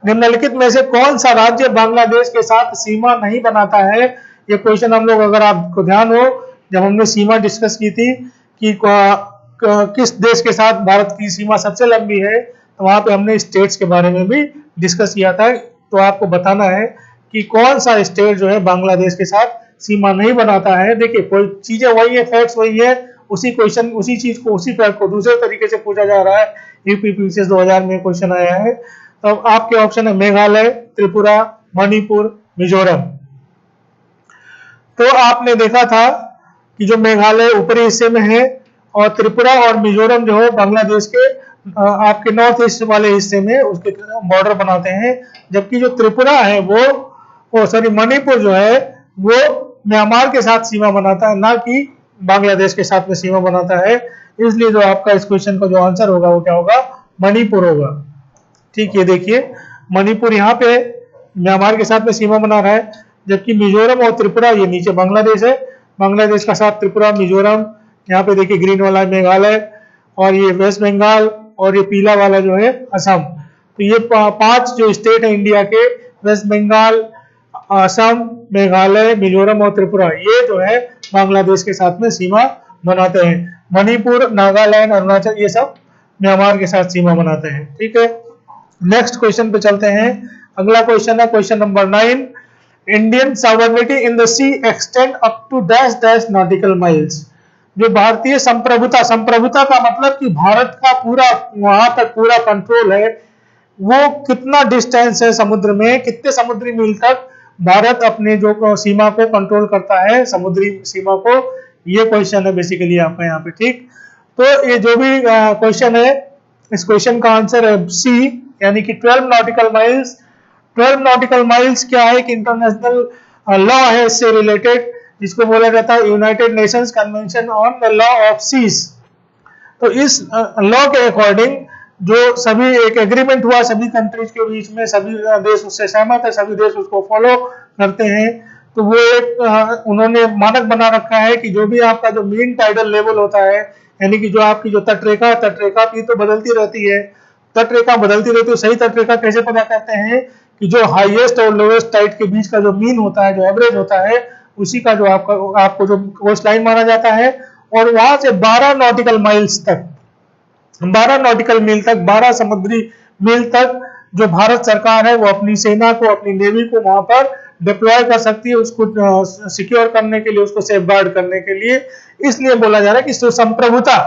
निम्नलिखित में से कौन सा राज्य बांग्लादेश के साथ सीमा नहीं बनाता है? ये क्वेश्चन हम लोग, अगर आपको ध्यान हो, जब हमने सीमा डिस्कस की थी कि किस देश के साथ भारत की सीमा सबसे लंबी है, तो वहां पे हमने स्टेट्स के बारे में भी डिस्कस किया था। तो आपको बताना है कि कौन सा स्टेट जो है बांग्लादेश के साथ सीमा नहीं बनाता है। देखिए, कोई चीजें वही है, फैक्ट्स वही है, उसी क्वेश्चन, उसी चीज को, उसी फैक्ट को दूसरे तरीके से पूछा जा रहा है। यूपीपीसीएस 2000 में क्वेश्चन आया है। तो आपके ऑप्शन है मेघालय, त्रिपुरा, मणिपुर, मिजोरम। तो आपने देखा था कि जो मेघालय ऊपरी हिस्से में है और त्रिपुरा और मिजोरम जो है बांग्लादेश के आपके नॉर्थ ईस्ट वाले हिस्से में उसके बॉर्डर बनाते हैं, जबकि जो त्रिपुरा है वो सॉरी मणिपुर जो है वो म्यांमार के साथ सीमा बनाता है, ना कि बांग्लादेश के साथ में सीमा बनाता है। इसलिए जो आपका इस क्वेश्चन का जो आंसर होगा वो क्या होगा? मणिपुर होगा। ठीक, ये देखिए मणिपुर यहाँ पे म्यांमार के साथ में सीमा बना रहा है, जबकि मिजोरम और त्रिपुरा ये नीचे बांग्लादेश है, बांग्लादेश का साथ त्रिपुरा, मिजोरम। यहाँ पे देखिए ग्रीन वाला मेघालय और ये वेस्ट बंगाल और ये पीला वाला जो है असम। तो ये 5 जो स्टेट है इंडिया के, वेस्ट बंगाल, असम, मेघालय, मिजोरम और त्रिपुरा, ये जो है बांग्लादेश के साथ में सीमा बनाते हैं। मणिपुर, नागालैंड, अरुणाचल, ये सब म्यांमार के साथ सीमा बनाते हैं। ठीक है, नेक्स्ट क्वेश्चन पे चलते हैं। अगला क्वेश्चन है question number 9। Indian sovereignty in the sea extend up to dash dash nautical miles. जो भारतीय संप्रभुता, संप्रभुता का मतलब कि भारत का पूरा वहां तक पूरा कंट्रोल है, वो कितना डिस्टेंस है समुद्र में, कितने समुद्री मील तक भारत अपने जो सीमा को कंट्रोल करता है, समुद्री सीमा को, ये क्वेश्चन है बेसिकली आपका यहाँ पे। ठीक, तो ये जो भी क्वेश्चन है, इस क्वेश्चन का आंसर है सी, यानी कि 12 नॉटिकल माइल्स। 12 नॉटिकल माइल्स क्या है कि इंटरनेशनल लॉ है इससे रिलेटेड, जिसको बोला जाता है United Nations convention on the law of the. Seas इस लॉ के अकॉर्डिंग जो सभी एक एग्रीमेंट हुआ सभी कंट्रीज के बीच में, सभी देश उससे सहमत है, सभी देश उसको फॉलो करते हैं। तो वो एक उन्होंने मानक बना रखा है कि जो भी आपका जो मीन टाइडल लेवल होता है, यानी कि जो आपकी जो तटरेखा भी तो बदलती रहती है, तटरेखा बदलती रहती है। सही तटरेखा कैसे पता करते हैं कि जो हाईएस्ट और लोएस्ट टाइड के बीच का जो मीन होता है, जो एवरेज होता है, उसी का जो आपको जो कोस्ट लाइन माना जाता है। और वहां से 12 नॉटिकल माइल्स तक, 12 नॉटिकल मील तक, 12 समुद्री मील तक जो भारत सरकार है वो अपनी सेना को, अपनी नेवी को वहां पर डिप्लॉय कर सकती है, उसको सिक्योर करने के लिए, उसको सेफगार्ड करने के लिए। इसलिए बोला जा रहा है कि संप्रभुता,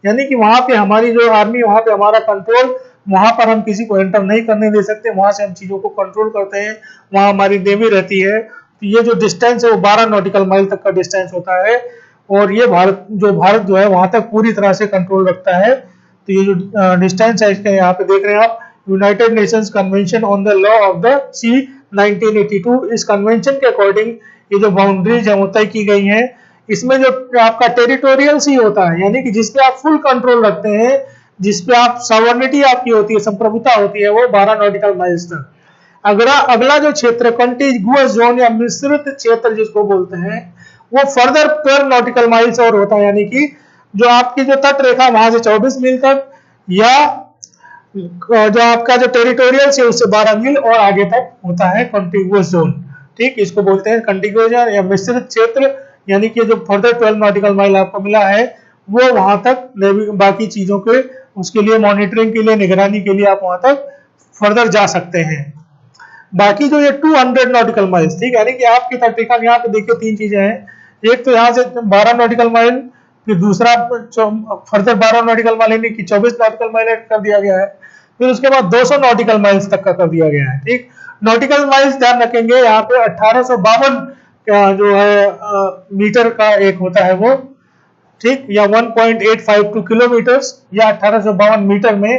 यानी कि वहां पे हमारी जो आर्मी, वहां पे हमारा कंट्रोल, वहां पर हम किसी को एंटर नहीं करने दे सकते, वहां से हम चीजों को कंट्रोल करते हैं, वहां हमारी नेवी रहती है। तो ये जो डिस्टेंस है वो 12 नॉटिकल माइल तक का डिस्टेंस होता है, और ये भारत जो है वहां तक पूरी तरह से कंट्रोल रखता है। तो ये जो डिस्टेंस है इसके यहाँ पे देख रहे हैं आप, United Nations convention on the law of the sea 1982। इस कन्वेंशन के अकॉर्डिंग ये जो बाउंड्रीज है वो तय की गई हैं। इसमें जो आपका टेरिटोरियल सी होता है, यानी कि जिसपे आप फुल कंट्रोल रखते हैं, जिसपे आप सॉवरेनिटी आपकी होती है, संप्रभुता होती है, वो 12 नॉटिकल माइल्स तक। अगला जो क्षेत्र कॉन्टिगुअस जोन या मिश्रित क्षेत्र जिसको बोलते हैं, वो फर्दर 12 नॉटिकल माइल्स और होता है, यानी कि जो आपकी जो तट रेखा वहां से 24 मील तक, या जो आपका जो टेरिटोरियल से उससे 12 मील और आगे तक होता है कॉन्टिगुअस जोन। ठीक, इसको बोलते हैं कॉन्टिगुअस या मिश्रित क्षेत्र, यानी कि जो फर्दर 12 नॉटिकल माइल आपको मिला है वो वहां तक बाकी चीजों के उसके लिए मॉनिटरिंग के लिए, निगरानी के लिए आप वहां तक फर्दर जा सकते हैं। बाकी जो ये 200 नॉटिकल माइल्स, ठीक है, यानी कि आपकी तटरेखा यहाँ पे देखिए तीन चीजें हैं। एक तो यहाँ से 12 नॉटिकल माइल, फिर दूसरा फर्दर 12 नॉटिकल माइल यानी कि 24 नॉटिकल माइल कर दिया गया है, फिर उसके बाद 200 नॉटिकल माइल्स तक का कर दिया गया है। ठीक, नॉटिकल माइल्स ध्यान रखेंगे यहाँ पे 1852 जो है मीटर का एक होता है वो, ठीक, या 1.852 किलोमीटर या 1852 मीटर में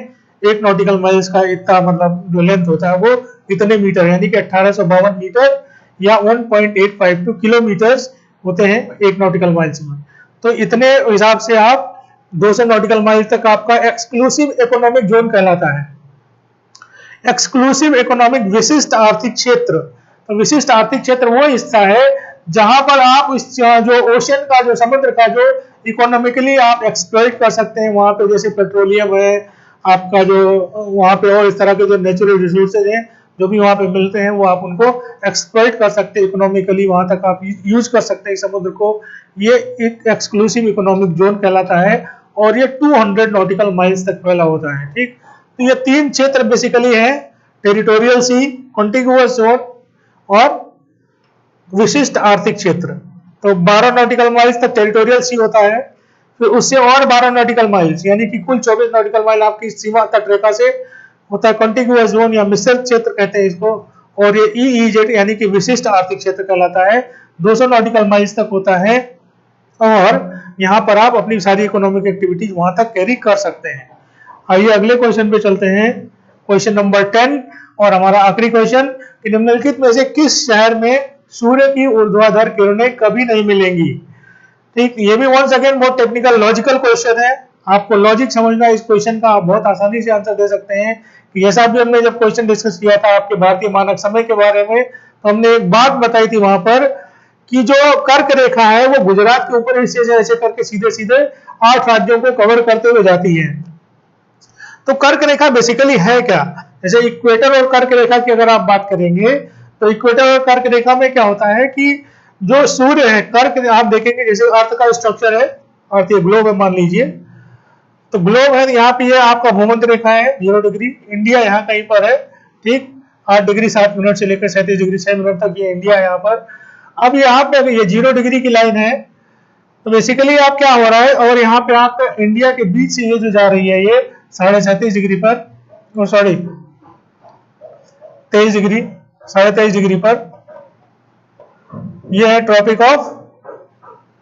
एक नॉटिकल माइल्स का इतना मतलब जो लेंथ होता है वो इतने मीटर, यानी कि 1852 मीटर या 1.852 किलोमीटर होते हैं एक नॉटिकल माइल्स में। तो इतने हिसाब से आप 200 नॉटिकल माइल तक आपका एक्सक्लूसिव इकोनॉमिक जोन कहलाता है। एक्सक्लूसिव इकोनॉमिक विशिष्ट आर्थिक क्षेत्र, तो विशिष्ट आर्थिक क्षेत्र वो हिस्सा है जहां पर आप इस जो ओशन का, जो समुद्र का जो इकोनॉमिकली आप एक्सप्लॉइट कर सकते हैं, वहां पे जैसे पेट्रोलियम है आपका, जो वहां पे और इस तरह के जो नेचुरल रिसोर्सेज हैं जो भी वहां पे मिलते हैं वो आप उनको एक्सप्लॉइट कर सकते हैं इकोनॉमिकली, वहां तक आप यूज कर सकते हैं समुद्र को। ये एक एक्सक्लूसिव इकोनॉमिक जोन कहलाता है और ये 200 नॉटिकल माइल्स तक फैला होता है। ठीक, तो ये तीन क्षेत्र बेसिकली है, टेरिटोरियल सी, कॉन्टिगुअस जोन और विशिष्ट आर्थिक क्षेत्र। तो 12 नॉटिकल माइल्स तक टेरिटोरियल सी होता है, फिर उससे और 12 नॉटिकल माइल्स यानी कि कुल 24 नॉटिकल माइल आपकी सीमा तटरेखा से होता है कॉन्टिगुअस जोन या मिश्रित क्षेत्र कहते हैं इसको, और ये ईईजेड यानी कि विशिष्ट आर्थिक क्षेत्र कहलाता है, 200 नॉटिकल माइल्स तक होता है और यहाँ पर आप अपनी सारी इकोनॉमिक एक्टिविटीज वहां तक कैरी कर सकते हैं। आइए अगले क्वेश्चन पे चलते हैं, क्वेश्चन नंबर 10 और हमारा आखिरी क्वेश्चन कि निम्नलिखित में से किस शहर में सूर्य की ऊर्ध्वाधर किरणें कभी नहीं मिलेंगी। ठीक, ये भी वंस अगेन बहुत टेक्निकल लॉजिकल क्वेश्चन है, आपको लॉजिक समझना है इस क्वेश्चन का, आप बहुत आसानी से आंसर दे सकते हैं। कि जैसा भी हमने जब क्वेश्चन डिस्कस किया था आपके भारतीय मानक समय के बारे में, तो हमने एक बात बताई थी वहां पर कि जो कर्क रेखा है वो गुजरात के ऊपर ऐसे ऐसे करके सीधे सीधे 8 राज्यों को कवर करते हुए जाती है। तो कर्क रेखा बेसिकली है क्या, जैसे इक्वेटर और कर्क रेखा की अगर आप बात करेंगे तो इक्वेटर और कर्क रेखा में क्या होता है कि जो सूर्य है, कर्क आप देखेंगे जैसे अर्थ का स्ट्रक्चर है, अर्थ ये ग्लोब है मान लीजिए, तो ग्लोब है, यहाँ पे ये आपका भूमध्य रेखा है 0 डिग्री, इंडिया यहाँ कहीं पर है, ठीक, 8 डिग्री 7 मिनट से लेकर 37 डिग्री 6 मिनट तक ये इंडिया है यहाँ पर। अब यहाँ पे ये 0 डिग्री की लाइन है, तो बेसिकली आप क्या हो रहा है, और यहाँ पे आप इंडिया के बीच से ये जो जा रही है ये 37.5 डिग्री पर, सॉरी 23 डिग्री, 23.5 डिग्री पर ये है Tropic of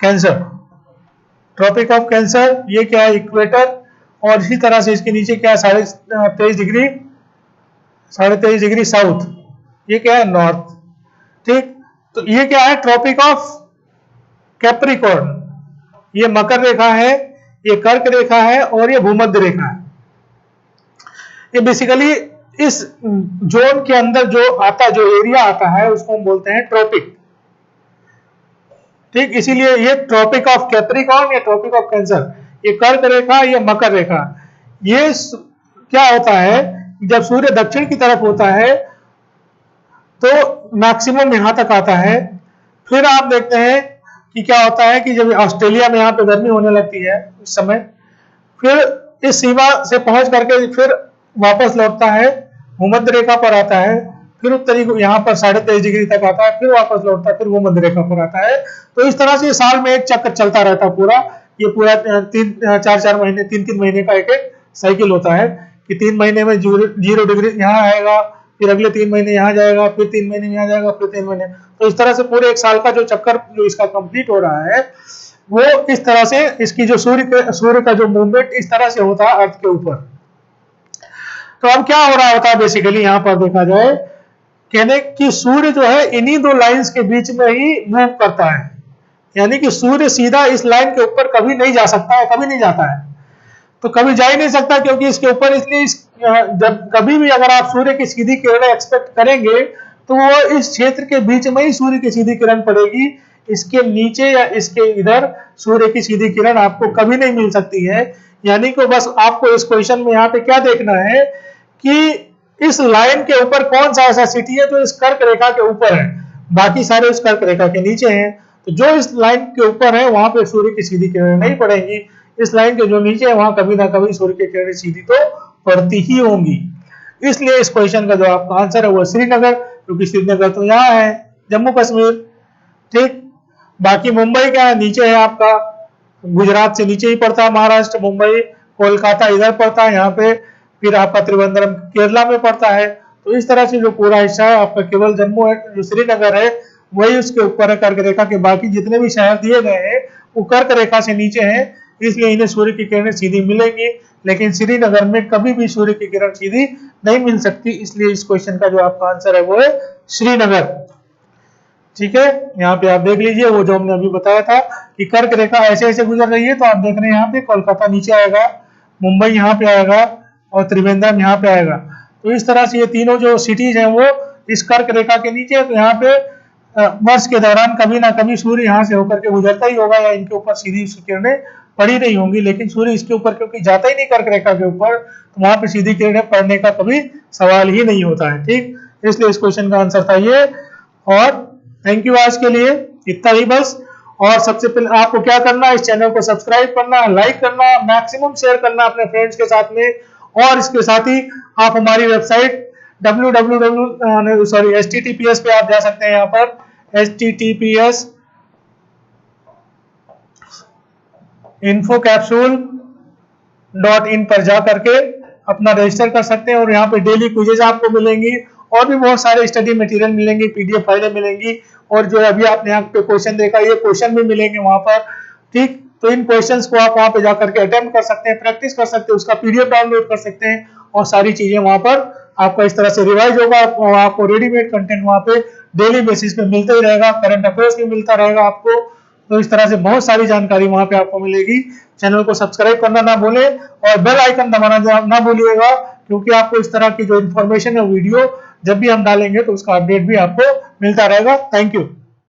Cancer. Tropic of Cancer ये क्या है, इक्वेटर, और इसी तरह से इसके नीचे क्या है 23.5 डिग्री, 23.5 डिग्री साउथ, ये क्या है नॉर्थ। ठीक, तो ये क्या है ट्रॉपिक ऑफ कैप्रिकॉर्न, ये मकर रेखा है, ये कर्क रेखा है और ये भूमध्य रेखा है। ये बेसिकली इस जोन के अंदर जो आता, जो एरिया आता है उसको हम बोलते हैं ट्रॉपिक। ठीक, इसीलिए ये ट्रॉपिक ऑफ कैप्रिकॉर्न या ट्रॉपिक ऑफ कैंसर, ये कर्क रेखा, ये मकर रेखा। ये क्या होता है, जब सूर्य दक्षिण की तरफ होता है तो मैक्सिमम यहां तक आता है, फिर आप देखते हैं कि क्या होता है कि जब ऑस्ट्रेलिया में यहाँ पे गर्मी होने लगती है उस समय, फिर इस सीमा से पहुंच करके फिर वापस लौटता है, भूमध्य रेखा पर आता है, फिर उत्तरी यहाँ पर 23.5 डिग्री तक आता है, फिर वापस लौटता है, फिर भूमध्य रेखा पर आता है। तो इस तरह से साल में एक चक्कर चलता रहता है पूरा, ये पूरा 4 महीने 3 महीने का एक एक साइकिल होता है कि 3 महीने में 0 डिग्री यहाँ आएगा, फिर अगले 3 महीने यहाँ जाएगा, फिर 3 महीने यहाँ जाएगा, फिर 3 महीने, तो इस तरह से पूरे एक साल का जो चक्कर जो इसका कंप्लीट हो रहा है वो इस तरह से, इसकी जो सूर्य का जो मूवमेंट इस तरह से होता है अर्थ के ऊपर। तो अब क्या हो रहा होता है बेसिकली यहाँ पर देखा जाए, कहने कि सूर्य जो है इन्हीं दो लाइंस के बीच में ही मूव करता है, यानी कि सूर्य सीधा इस लाइन के ऊपर कभी नहीं जा सकता है, कभी नहीं जाता है, तो कभी जा ही नहीं सकता क्योंकि इसके ऊपर, इसलिए जब कभी भी अगर आप सूर्य की सीधी किरणें एक्सपेक्ट करेंगे तो वो इस क्षेत्र के बीच में ही सूर्य की सीधी किरण पड़ेगी, इसके नीचे या इसके इधर सूर्य की सीधी किरण आपको कभी नहीं मिल सकती है। यानी कि बस आपको इस क्वेश्चन में यहाँ पे क्या देखना है कि इस लाइन के ऊपर कौन सा ऐसा सिटी है जो इस कर्क रेखा के ऊपर है, बाकी सारे उस कर्क रेखा के नीचे हैं। तो जो इस लाइन के ऊपर है वहां पे सूर्य की सीधी किरणें नहीं पड़ेंगी, इस लाइन के जो नीचे है वहां कभी ना कभी सूर्य की किरणें सीधी तो पड़ती ही होंगी। इसलिए इस क्वेश्चन का जो आपका आंसर है वो श्रीनगर, क्योंकि श्रीनगर तो यहाँ है जम्मू कश्मीर। ठीक, बाकी मुंबई क्या है, नीचे है आपका, गुजरात से नीचे ही पड़ता है महाराष्ट्र, मुंबई कोलकाता इधर पड़ता है यहाँ पे, फिर आपका त्रिवेंद्रम केरला में पड़ता है। तो इस तरह से जो पूरा हिस्सा है आपका केवल जम्मू है, जो श्रीनगर है वही उसके ऊपर है कर्क रेखा के, बाकी जितने भी शहर दिए गए हैं वो कर्क रेखा से नीचे हैं, इसलिए इन्हें सूर्य की किरणें सीधी मिलेंगी, लेकिन श्रीनगर में कभी भी सूर्य की किरण सीधी नहीं मिल सकती। इसलिए इस क्वेश्चन का जो आपका आंसर है वो है श्रीनगर। ठीक है, यहाँ पे आप देख लीजिए वो जो हमने अभी बताया था कि कर्क रेखा ऐसे ऐसे गुजर रही है, तो आप देख रहे हैं यहाँ पे कोलकाता नीचे आएगा, मुंबई यहाँ पे आएगा और त्रिवेंद्रम यहाँ पे आएगा। तो इस तरह से ये तीनों जो सिटीज हैं वो इस कर्क रेखा के नीचे है। तो यहाँ पे वर्ष के दौरान कभी ना कभी सूर्य यहाँ से होकर के गुजरता ही होगा, या इनके ऊपर सीधी उसकी किरणें पड़ी नहीं होंगी, लेकिन सूर्य इसके ऊपर क्योंकि जाता ही नहीं कर्क रेखा के ऊपर, तो वहां पे सीधी किरणें पड़ने का कभी सवाल ही नहीं होता है। ठीक, इसलिए इस क्वेश्चन का आंसर था ये। और थैंक यू, आज के लिए इतना ही बस। और सबसे पहले आपको क्या करना है, इस चैनल को सब्सक्राइब करना, लाइक करना, मैक्सिमम शेयर करना अपने फ्रेंड्स के साथ में, और इसके साथ ही आप हमारी वेबसाइट https पे आप जा सकते हैं, यहाँ पर https infocapsule.in पर जा करके अपना रजिस्टर कर सकते हैं, और यहाँ पे डेली क्विजेज आपको मिलेंगी और भी बहुत सारे स्टडी मटेरियल मिलेंगे, पीडीएफ फाइलें मिलेंगी, और जो अभी आपने यहाँ पे क्वेश्चन देखा ये क्वेश्चन भी मिलेंगे वहां पर। ठीक, तो इन क्वेश्चंस को आप वहां पे जा करके अटेम्प्ट कर सकते हैं, प्रैक्टिस कर सकते हैं, उसका पीडीएफ डाउनलोड कर सकते हैं, और सारी चीजें वहां पर आपका इस तरह से रिवाइज होगा। आपको रेडीमेड कंटेंट वहां पे डेली बेसिस पे मिलता ही रहेगा, करंट अफेयर्स भी मिलता रहेगा आपको। तो इस तरह से बहुत सारी जानकारी वहां पे आपको मिलेगी। चैनल को सब्सक्राइब करना ना भूलें और बेल आइकन दबाना ना भूलिएगा, क्योंकि आपको इस तरह की जो इन्फॉर्मेशन है वीडियो जब भी हम डालेंगे तो उसका अपडेट भी आपको मिलता रहेगा। Thank you.